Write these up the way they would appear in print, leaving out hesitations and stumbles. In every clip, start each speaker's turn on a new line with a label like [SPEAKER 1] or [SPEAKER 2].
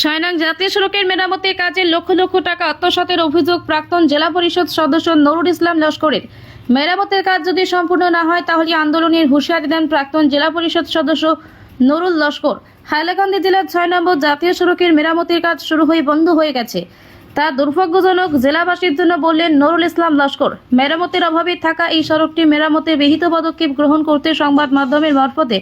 [SPEAKER 1] ছয়নং জাতীয় সড়কের মেরামতের কাজে লক্ষ লক্ষ টাকা আত্মসাতের অভিযোগ প্রাক্তন জেলা পরিষদ সদস্য নুরুল ইসলাম লস্করের। মেরামতের কাজ যদি সম্পূর্ণ না হয় তাহলে আন্দোলনের হুঁশিয়ারি দেন প্রাক্তন জেলা পরিষদ সদস্য নুরুল লস্কর। হাইলাকান্দি জেলার ৬ নম্বর জাতীয় সড়কের মেরামতের কাজ শুরু হয়ে বন্ধ হয়ে গেছে, তা দুর্ভাগ্যজনক জেলাবাসীর জন্য বললেন নুরুল ইসলাম লস্কর। মেরামতের অভাবে থাকা এই সড়কটি মেরামতে বিহিত পদক্ষেপ গ্রহণ করতে সংবাদ মাধ্যমের মারফতে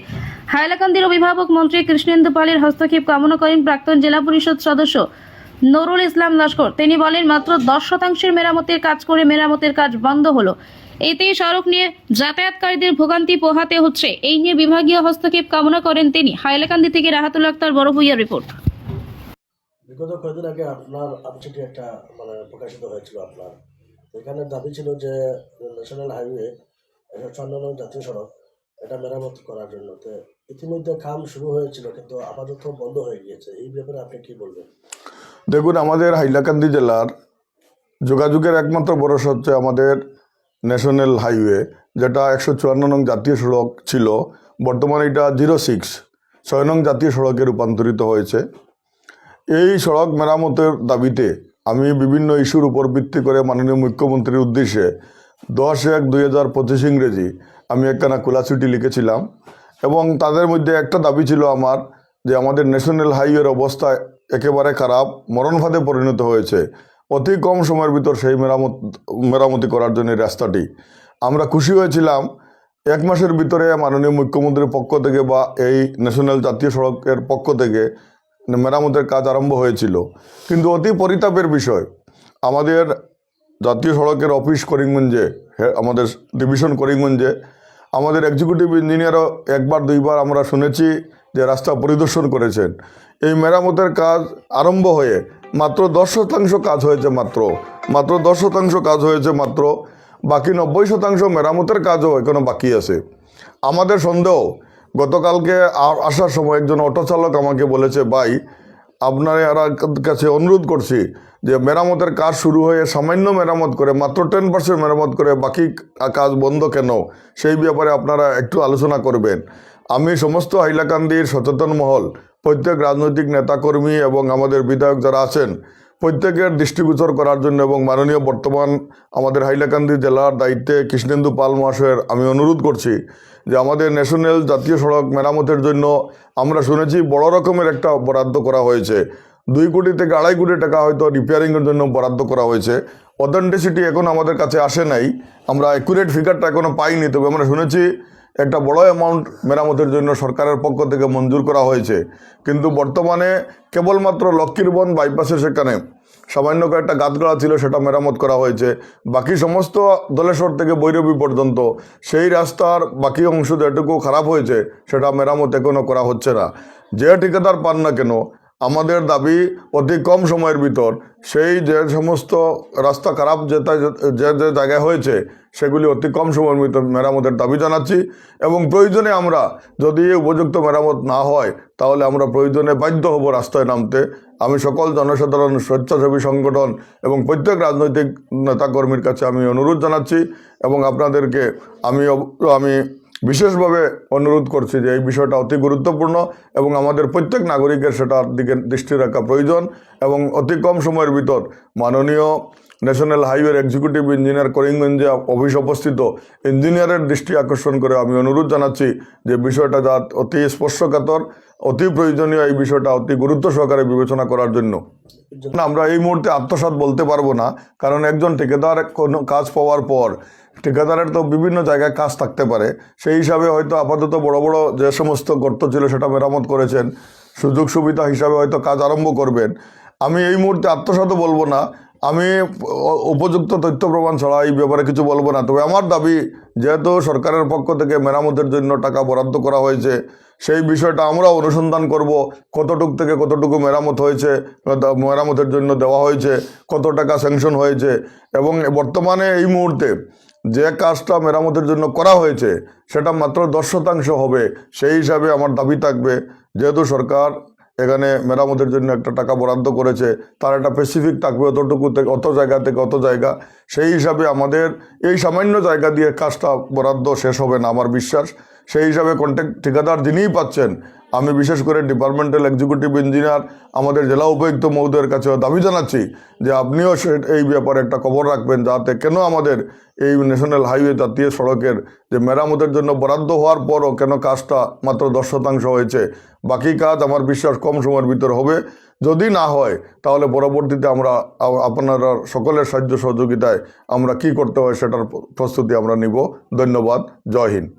[SPEAKER 1] হাইলাকান্দির অভিভাবক মন্ত্রী কৃষ্ণেন্দু পালের হস্তক্ষেপ কামনা করেন প্রাক্তন জেলা পরিষদ সদস্য নুরুল ইসলাম লস্কর। তিনি বলেন, মাত্র 10% মেরামতের কাজ করে মেরামতের কাজ বন্ধ হলো, এতেই সড়ক নিয়ে যাতায়াতকারীদের ভোগান্তি পোহাতে হচ্ছে। এই নিয়ে বিভাগীয় হস্তক্ষেপ কামনা করেন তিনি। হাইলাকান্দি থেকে রাহাতুল আক্তার, বড় ভূঁইয়া রিপোর্ট।
[SPEAKER 2] বিগত কয়েকদিন আগে আপনার চিঠি একটা প্রকাশিত হয়েছিল। আপনার এখানে দাবি ছিল যে ন্যাশনাল হাইওয়ে ৫৪ নং জাতীয় সড়ক এটা মেরামত করার জন্য। তো ইতিমধ্যে কাম শুরু হয়েছিল, কিন্তু আপাতত বন্ধ হয়ে গিয়েছে। এই ব্যাপারে আপনি কি বলবেন?
[SPEAKER 3] দেখুন, আমাদের হাইলাকান্দি জেলার যোগাযোগের একমাত্র ভরসা হচ্ছে আমাদের ন্যাশনাল হাইওয়ে, যেটা ১৫৪ নং জাতীয় সড়ক ছিল। বর্তমানে এটা 06 নং জাতীয় সড়কে রূপান্তরিত হয়েছে। এই সড়ক মেরামতের দাবিতে আমি বিভিন্ন ইস্যুর উপর ভিত্তি করে মাননীয় মুখ্যমন্ত্রীর উদ্দেশ্যে 10/1/2025 ইংরেজি আমি একখানা খোলা চিঠি লিখেছিলাম, এবং তাদের মধ্যে একটা দাবি ছিল আমার, যে আমাদের ন্যাশনাল হাইওয়ের অবস্থা একেবারে খারাপ, মরণফাঁদে পরিণত হয়েছে। অতি কম সময়ের ভিতর সেই মেরামতি করার জন্য রাস্তাটি আমরা খুশি হয়েছিলাম। 1 মাসের ভিতরে মাননীয় মুখ্যমন্ত্রীর পক্ষ থেকে বা এই ন্যাশনাল জাতীয় সড়কের পক্ষ থেকে মেরামতের কাজ আরম্ভ হয়েছিল। কিন্তু অতি পরিতাপের বিষয়, আমাদের জাতীয় সড়কের অফিস করিমগঞ্জে, আমাদের ডিভিশন করিমগঞ্জে আমাদের এক্সিকিউটিভ ইঞ্জিনিয়ারও 1-2বার আমরা শুনেছি যে রাস্তা পরিদর্শন করেছেন। এই মেরামতের কাজ আরম্ভ হয়ে মাত্র 10% কাজ হয়েছে, মাত্র 10% কাজ হয়েছে মাত্র। বাকি 90% মেরামতের কাজও এখনো বাকি আছে। আমাদের সন্দেহ, গতকালকে আসার সময় একজন অটো চালক আমাকে বলেছে, ভাই আপনার কাছে অনুরোধ করছি যে মেরামতের কাজ শুরু হয়ে সামান্য মেরামত করে মাত্র 10% মেরামত করে বাকি কাজ বন্ধ কেন, সেই ব্যাপারে আপনারা একটু আলোচনা করবেন। আমি সমস্ত হাইলাকান্দির সচেতন মহল, প্রত্যেক রাজনৈতিক নেতাকর্মী এবং আমাদের বিধায়ক যারা আছেন, প্রত্যেকের দৃষ্টিগোচর করার জন্য এবং মাননীয় বর্তমান আমাদের হাইলাকান্দি জেলার দায়িত্বে কৃষ্ণেন্দু পাল মহাশয়ের আমি অনুরোধ করছি যে আমাদের ন্যাশনাল জাতীয় সড়ক মেরামতের জন্য আমরা শুনেছি বড় রকমের একটা বরাদ্দ করা হয়েছে। 2 কোটি থেকে 2.5 কোটি টাকা হয়তো রিপেয়ারিংয়ের জন্য বরাদ্দ করা হয়েছে। অথেন্টিসিটি এখন আমাদের কাছে আসে নাই, আমরা অ্যাকুরেট ফিগারটা এখনও পাইনি। তবে আমরা শুনেছি একটা বড় অ্যামাউন্ট মেরামতের জন্য সরকারের পক্ষ থেকে মঞ্জুর করা হয়েছে। কিন্তু বর্তমানে কেবলমাত্র লক্ষ্মীরবন বাইপাসে সেখানে সামান্য কয়েকটা গাছগাড়া ছিল, সেটা মেরামত করা হয়েছে। বাকি সমস্ত দলেশ্বর থেকে বৈরবী পর্যন্ত সেই রাস্তার বাকি অংশ যেটুকু খারাপ হয়েছে সেটা মেরামত এখনও করা হচ্ছে না। যে ঠিকাদার পান না কেন, আমাদের দাবি অতি কম সময়ের ভিতর সেই যে সমস্ত রাস্তা খারাপ যে জায়গায় হয়েছে সেগুলি অতি কম সময়ের ভিতর মেরামতের দাবি জানাচ্ছি। এবং প্রয়োজনে আমরা যদি উপযুক্ত মেরামত না হয় তাহলে আমরা প্রয়োজনে বাধ্য হব রাস্তায় নামতে। আমি সকল জনসাধারণ, স্বেচ্ছাসেবী সংগঠন এবং প্রত্যেক রাজনৈতিক নেতাকর্মীর কাছে আমি অনুরোধ জানাচ্ছি, এবং আপনাদেরকে আমি বিশেষভাবে অনুরোধ করছি যে এই বিষয়টা অতি গুরুত্বপূর্ণ এবং আমাদের প্রত্যেক নাগরিকের সেটার দিকে দৃষ্টি রাখা প্রয়োজন। এবং অতি কম সময়ের ভিতর মাননীয় ন্যাশনাল হাইওয়ের এক্সিকিউটিভ ইঞ্জিনিয়ার করিমগঞ্জে অফিস অবস্থিত ইঞ্জিনিয়ারের দৃষ্টি আকর্ষণ করে আমি অনুরোধ জানাচ্ছি যে বিষয়টা যা অতি স্পর্শকাতর, অতি প্রয়োজনীয়, এই বিষয়টা অতি গুরুত্ব সহকারে বিবেচনা করার জন্য। আমরা এই মুহূর্তে আত্মসাৎ বলতে পারবো না, কারণ একজন ঠিকাদার কোনো কাজ পাওয়ার পর ঠিকাদারের তো বিভিন্ন জায়গায় কাজ থাকতে পারে। সেই হিসাবে হয়তো আপাতত বড় বড় যে সমস্ত গর্ত ছিল সেটা মেরামত করেছেন, সুযোগ সুবিধা হিসাবে হয়তো কাজ আরম্ভ করবেন। আমি এই মুহূর্তে আত্মসাৎও বলবো না, আমি উপযুক্ত তথ্য প্রমাণ ছাড়া এই ব্যাপারে কিছু বলবো না। তবে আমার দাবি, যেহেতু সরকারের পক্ষ থেকে মেরামতের জন্য টাকা বরাদ্দ করা হয়েছে, সেই বিষয়টা আমরা অনুসন্ধান করব, কতটুকু থেকে কতটুকু মেরামত হয়েছে, মেরামতের জন্য দেওয়া হয়েছে, কত টাকা স্যাংশন হয়েছে, এবং বর্তমানে এই মুহূর্তে যে কাজটা মেরামতের জন্য করা হয়েছে সেটা মাত্র 10% হবে। সেই হিসাবে আমার দাবি থাকবে, যেহেতু সরকার এখানে মেরামতের জন্য একটা টাকা বরাদ্দ করেছে, তার একটা স্পেসিফিক থাকবে অতটুকু থেকে অত জায়গা থেকে অত জায়গা। সেই হিসাবে আমাদের এই সামান্য জায়গা দিয়ে কাজটা বরাদ্দ শেষ হবে না আমার বিশ্বাস। সেই হিসাবে কন্ট্রাক্ট ঠিকাদার যিনিই পাচ্ছেন, আমি বিশেষ করে ডিপার্টমেন্টাল এক্সিকিউটিভ ইঞ্জিনিয়ার আমাদের জেলা উপায়ুক্ত মহোদয়ের কাছে দাবি জানাচ্ছি যে আপনিও এই ব্যাপারে একটা খবর রাখবেন, যাতে কেন আমাদের এই ন্যাশনাল হাইওয়ে জাতীয় সড়কের যে মেরামতের জন্য বরাদ্দ হওয়ার পরও কেন কাজটা মাত্র 10% হয়েছে। বাকি কাজ আমার বিশ্বাস কম সময়ের ভিতর হবে। যদি না হয় তাহলে পরবর্তীতে আমরা আপনারা সকলের সাহায্য সহযোগিতায় আমরা কি করতে হয় সেটার প্রস্তুতি আমরা নিব। ধন্যবাদ। জয় হিন্দ।